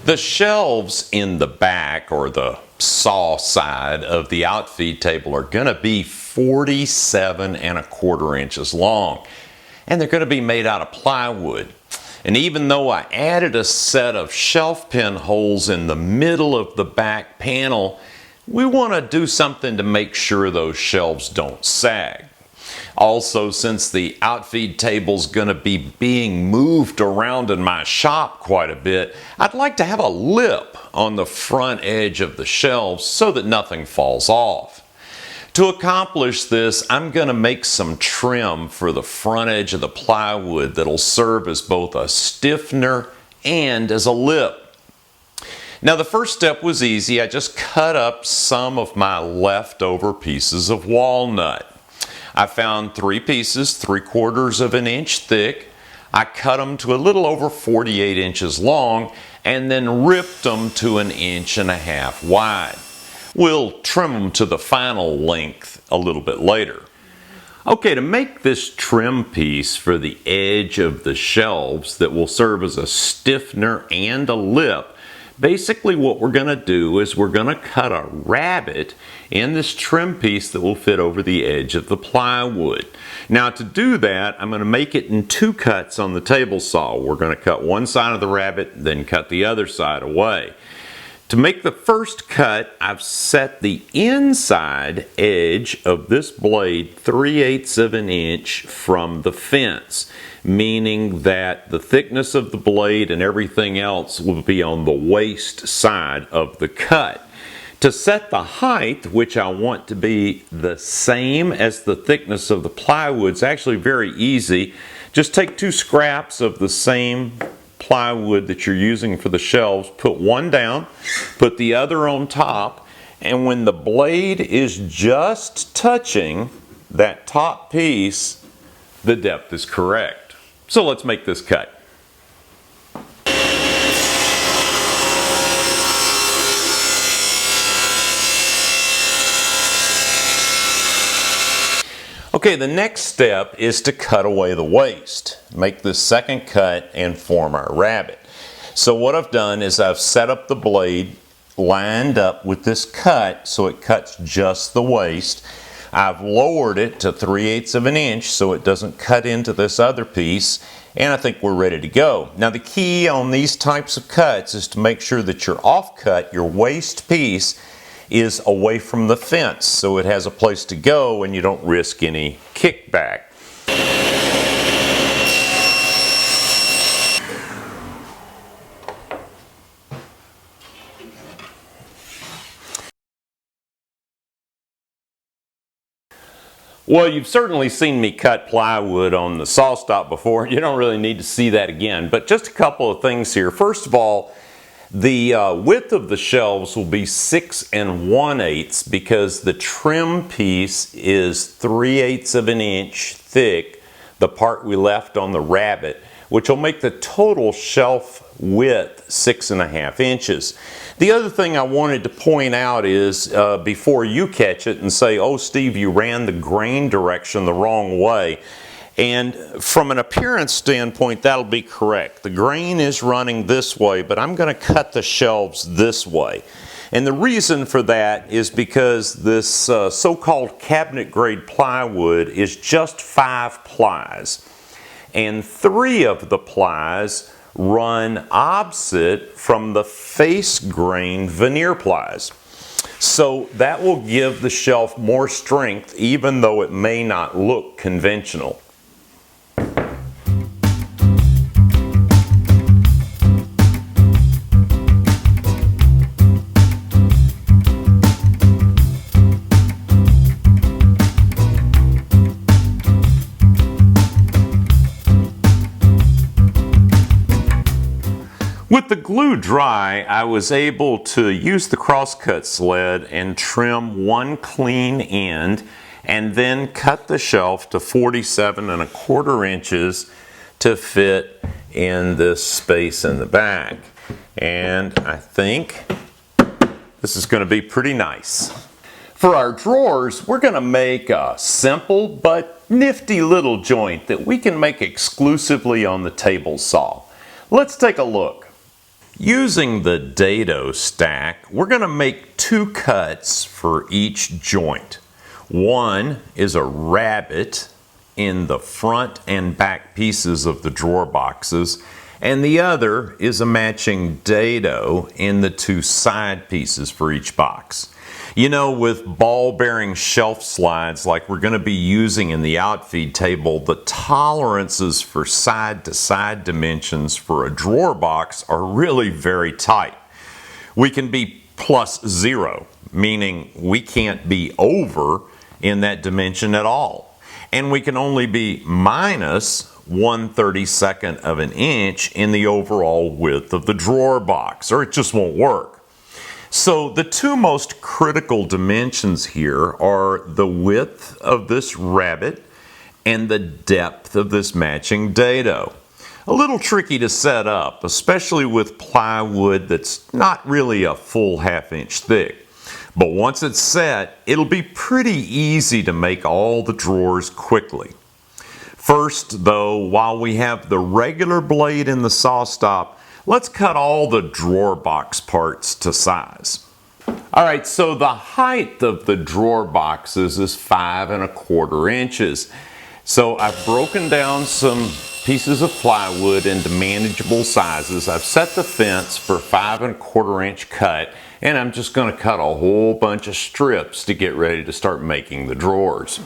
The shelves in the back, or the saw side of the outfeed table, are going to be 47¼ inches long, and they're going to be made out of plywood. And even though I added a set of shelf pin holes in the middle of the back panel, we want to do something to make sure those shelves don't sag. Also, since the outfeed table's going to be being moved around in my shop quite a bit, I'd like to have a lip on the front edge of the shelves so that nothing falls off. To accomplish this, I'm going to make some trim for the front edge of the plywood that'll serve as both a stiffener and as a lip. Now, the first step was easy. I just cut up some of my leftover pieces of walnut. I found 3 pieces 3/4 of an inch thick. I cut them to a little over 48 inches long and then ripped them to 1.5 inches wide. We'll trim them to the final length a little bit later. Okay, to make this trim piece for the edge of the shelves that will serve as a stiffener and a lip, basically what we're going to do is we're going to cut a rabbet in this trim piece that will fit over the edge of the plywood. Now, to do that, I'm going to make it in 2 cuts on the table saw. We're going to cut one side of the rabbet, then cut the other side away. To make the first cut, I've set the inside edge of this blade 3/8 of an inch from the fence, meaning that the thickness of the blade and everything else will be on the waist side of the cut. To set the height, which I want to be the same as the thickness of the plywood, is actually very easy. Just take 2 scraps of the same plywood that you're using for the shelves, put one down, put the other on top, and when the blade is just touching that top piece, the depth is correct. So let's make this cut. Okay, the next step is to cut away the waste. Make the second cut and form our rabbet. So what I've done is I've set up the blade lined up with this cut so it cuts just the waist. I've lowered it to 3/8 of an inch so it doesn't cut into this other piece, and I think we're ready to go. Now, the key on these types of cuts is to make sure that your offcut, your waist piece, is away from the fence so it has a place to go and you don't risk any kickback. Well, you've certainly seen me cut plywood on the SawStop before. You don't really need to see that again, but just a couple of things here. First of all, the width of the shelves will be 6 1/8 because the trim piece is 3/8 of an inch thick, the part we left on the rabbet, which will make the total shelf width 6.5 inches. The other thing I wanted to point out is before you catch it and say, oh Steve, you ran the grain direction the wrong way. And from an appearance standpoint, that'll be correct. The grain is running this way, but I'm going to cut the shelves this way. And the reason for that is because this so-called cabinet grade plywood is just 5 plies. And 3 of the plies run opposite from the face grain veneer plies. So that will give the shelf more strength even though it may not look conventional. With the glue dry, I was able to use the crosscut sled and trim one clean end and then cut the shelf to 47¼ inches to fit in this space in the back. And I think this is going to be pretty nice. For our drawers, we're going to make a simple but nifty little joint that we can make exclusively on the table saw. Let's take a look. Using the dado stack, we're going to make 2 cuts for each joint. One is a rabbet in the front and back pieces of the drawer boxes, and the other is a matching dado in the 2 side pieces for each box. You know, with ball bearing shelf slides like we're going to be using in the outfeed table, the tolerances for side to side dimensions for a drawer box are really very tight. We can be +0, meaning we can't be over in that dimension at all. And we can only be -1/32 of an inch in the overall width of the drawer box, or it just won't work. So the 2 most critical dimensions here are the width of this rabbet and the depth of this matching dado. A little tricky to set up, especially with plywood that's not really a full 1/2 inch thick. But once it's set, it'll be pretty easy to make all the drawers quickly. First, though, while we have the regular blade in the SawStop, let's cut all the drawer box parts to size. Alright, so the height of the drawer boxes is 5¼ inches. So I've broken down some pieces of plywood into manageable sizes. I've set the fence for 5¼ inch cut, and I'm just going to cut a whole bunch of strips to get ready to start making the drawers.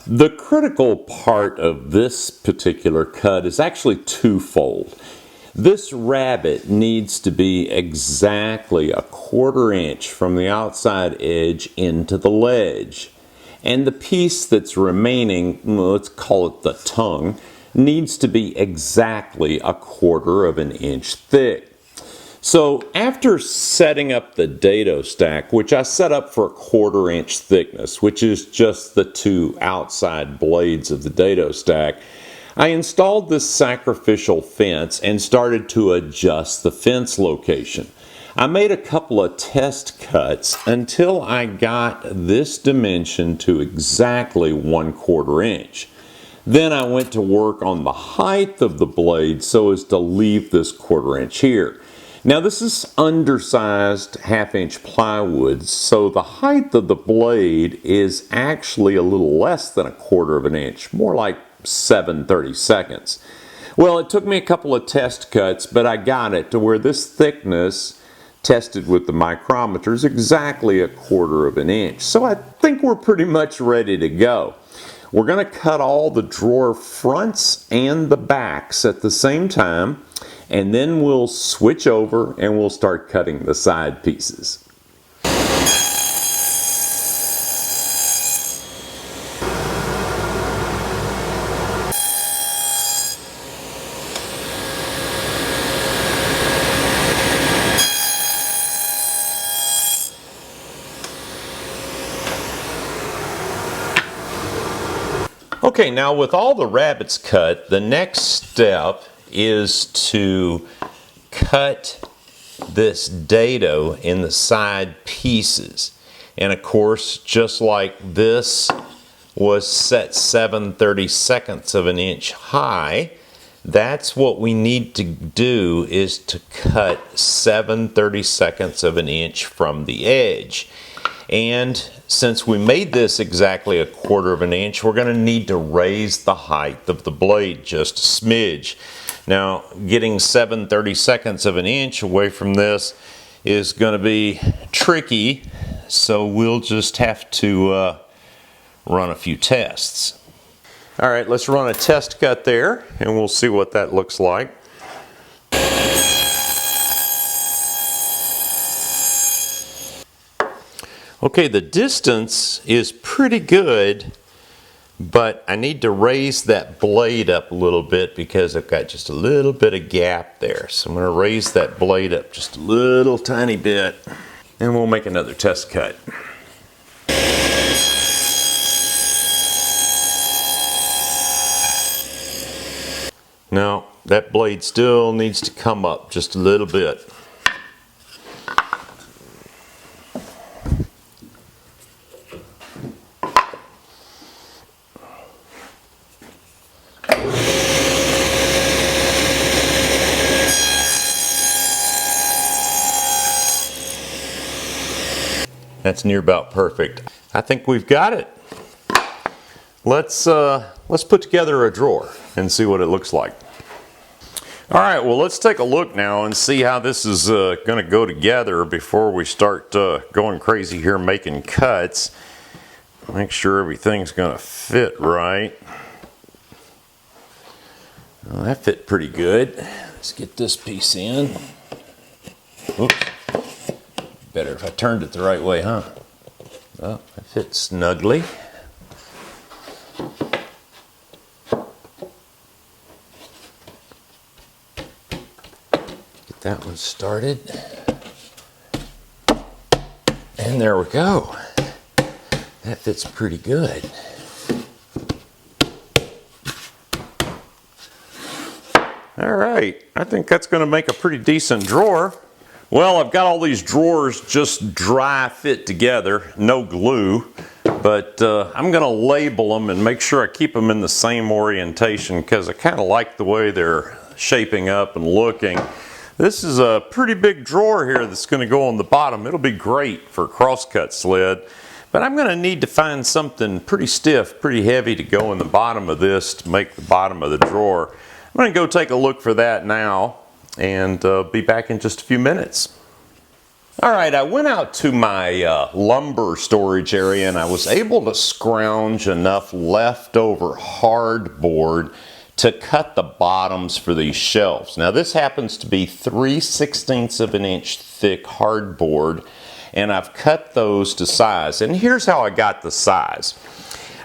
The critical part of this particular cut is actually twofold. This rabbet needs to be exactly 1/4 inch from the outside edge into the ledge. And the piece that's remaining, let's call it the tongue, needs to be exactly 1/4 inch thick. So after setting up the dado stack, which I set up for 1/4 inch thickness, which is just the 2 outside blades of the dado stack, I installed this sacrificial fence and started to adjust the fence location. I made a couple of test cuts until I got this dimension to exactly 1/4 inch. Then I went to work on the height of the blade so as to leave this 1/4 inch here. Now this is undersized 1/2 inch plywood, so the height of the blade is actually a little less than 1/4 inch, more like 7/32. Well, it took me a couple of test cuts, but I got it to where this thickness, tested with the micrometer, is exactly 1/4 inch. So I think we're pretty much ready to go. We're going to cut all the drawer fronts and the backs at the same time, and then we'll switch over and we'll start cutting the side pieces. Okay, now with all the rabbets cut, the next step is to cut this dado in the side pieces. And of course, just like this was set 7/32 inch high, that's what we need to do, is to cut 7/32 inch from the edge. And since we made this exactly 1/4 inch, we're going to need to raise the height of the blade just a smidge. Now, getting 7/32 inch away from this is going to be tricky, so we'll just have to run a few tests. All right, let's run a test cut there, and we'll see what that looks like. Okay, the distance is pretty good, but I need to raise that blade up a little bit because I've got just a little bit of gap there. So I'm going to raise that blade up just a little tiny bit, and we'll make another test cut. Now, that blade still needs to come up just a little bit. That's near about perfect. I think we've got it. Let's put together a drawer and see what it looks like. All right, well, let's take a look now and see how this is going to go together before we start going crazy here making cuts. Make sure everything's going to fit right. Well, that fit pretty good. Let's get this piece in. Oops. Better if I turned it the right way, huh? Well, it fits snugly. Get that one started. And there we go. That fits pretty good. All right, I think that's going to make a pretty decent drawer. Well, I've got all these drawers just dry fit together, no glue, but I'm going to label them and make sure I keep them in the same orientation because I kind of like the way they're shaping up and looking. This is a pretty big drawer here that's going to go on the bottom. It'll be great for a crosscut sled, but I'm going to need to find something pretty stiff, pretty heavy to go in the bottom of this to make the bottom of the drawer. I'm going to go take a look for that now and be back in just a few minutes. All right, I went out to my lumber storage area and I was able to scrounge enough leftover hardboard to cut the bottoms for these shelves. Now this happens to be 3/16 of an inch thick hardboard, and I've cut those to size. And here's how I got the size.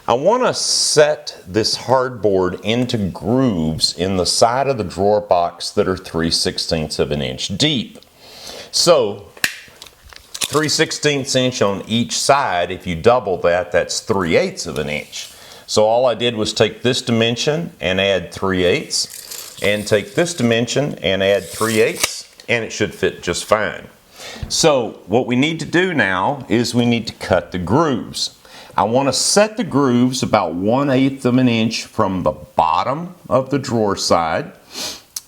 I want to set this hardboard into grooves in the side of the drawer box that are 3/16 of an inch deep. So 3/16 inch on each side. If you double that, that's 3/8 of an inch. So all I did was take this dimension and add 3/8, and take this dimension and add 3/8, and it should fit just fine. So what we need to do now is we need to cut the grooves. I want to set the grooves about 1/8 of an inch from the bottom of the drawer side,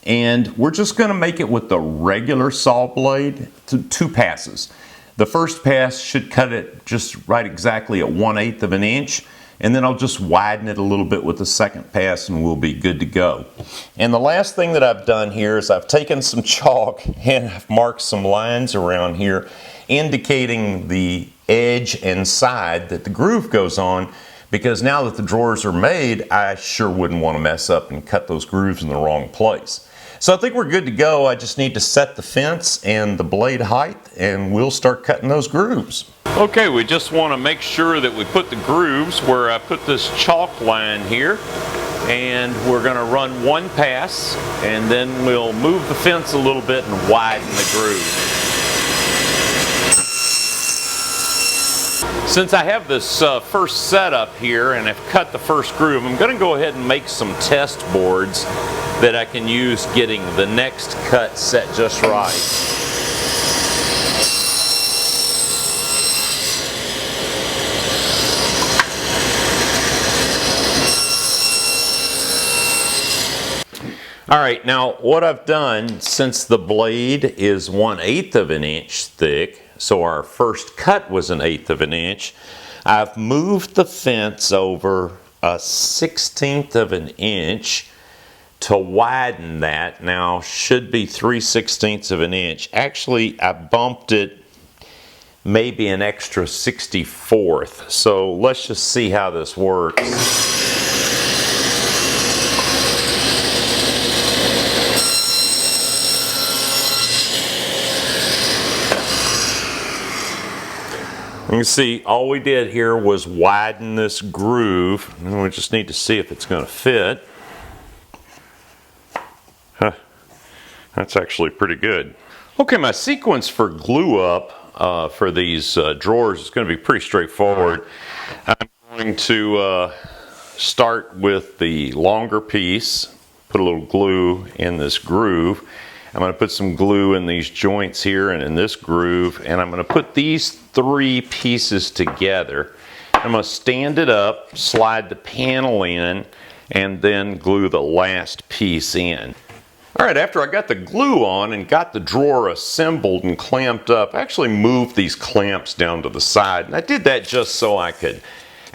and we're just going to make it with the regular saw blade to 2 passes. The first pass should cut it just right exactly at 1/8 of an inch, and then I'll just widen it a little bit with the second pass and we'll be good to go. And the last thing that I've done here is I've taken some chalk and I've marked some lines around here indicating the edge and side that the groove goes on, because now that the drawers are made, I sure wouldn't want to mess up and cut those grooves in the wrong place. So I think we're good to go. I just need to set the fence and the blade height and we'll start cutting those grooves. Okay, we just want to make sure that we put the grooves where I put this chalk line here, and we're going to run 1 pass and then we'll move the fence a little bit and widen the groove. Since I have this first setup here and I've cut the first groove, I'm going to go ahead and make some test boards that I can use getting the next cut set just right. All right, now what I've done, since the blade is 1/8 of an inch thick, so our first cut was 1/8 of an inch, I've moved the fence over 1/16 of an inch to widen that. Now should be 3/16 of an inch. Actually, I bumped it maybe an extra 1/64. So let's just see how this works. You can see all we did here was widen this groove, and we just need to see if it's going to fit. That's actually pretty good. Okay, my sequence for glue up for these drawers is going to be pretty straightforward. I'm going to start with the longer piece, put a little glue in this groove. I'm going to put some glue in these joints here and in this groove, and I'm going to put these 3 pieces together. I'm going to stand it up, slide the panel in, and then glue the last piece in. Alright, after I got the glue on and got the drawer assembled and clamped up, I actually moved these clamps down to the side. And I did that just so I could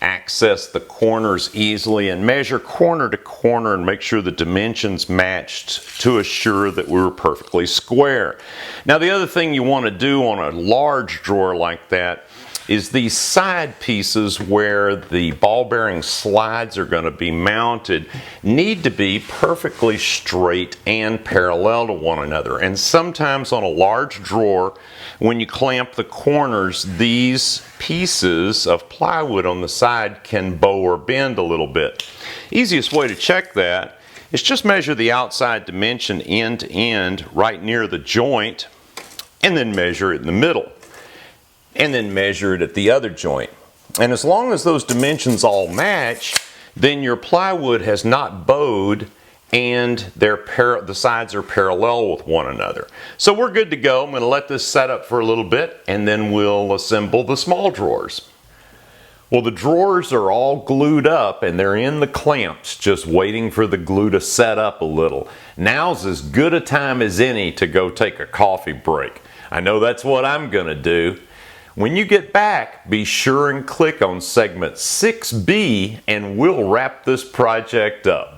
access the corners easily and measure corner to corner and make sure the dimensions matched to assure that we were perfectly square. Now the other thing you want to do on a large drawer like that is these side pieces where the ball bearing slides are going to be mounted need to be perfectly straight and parallel to one another. And sometimes on a large drawer, when you clamp the corners, these pieces of plywood on the side can bow or bend a little bit. Easiest way to check that is just measure the outside dimension end to end right near the joint, and then measure it in the middle. And then measure it at the other joint. And as long as those dimensions all match, then your plywood has not bowed and the sides are parallel with one another. So we're good to go. I'm going to let this set up for a little bit and then we'll assemble the small drawers. Well, the drawers are all glued up and they're in the clamps, just waiting for the glue to set up a little. Now's as good a time as any to go take a coffee break. I know that's what I'm going to do. When you get back, be sure and click on segment 6B and we'll wrap this project up.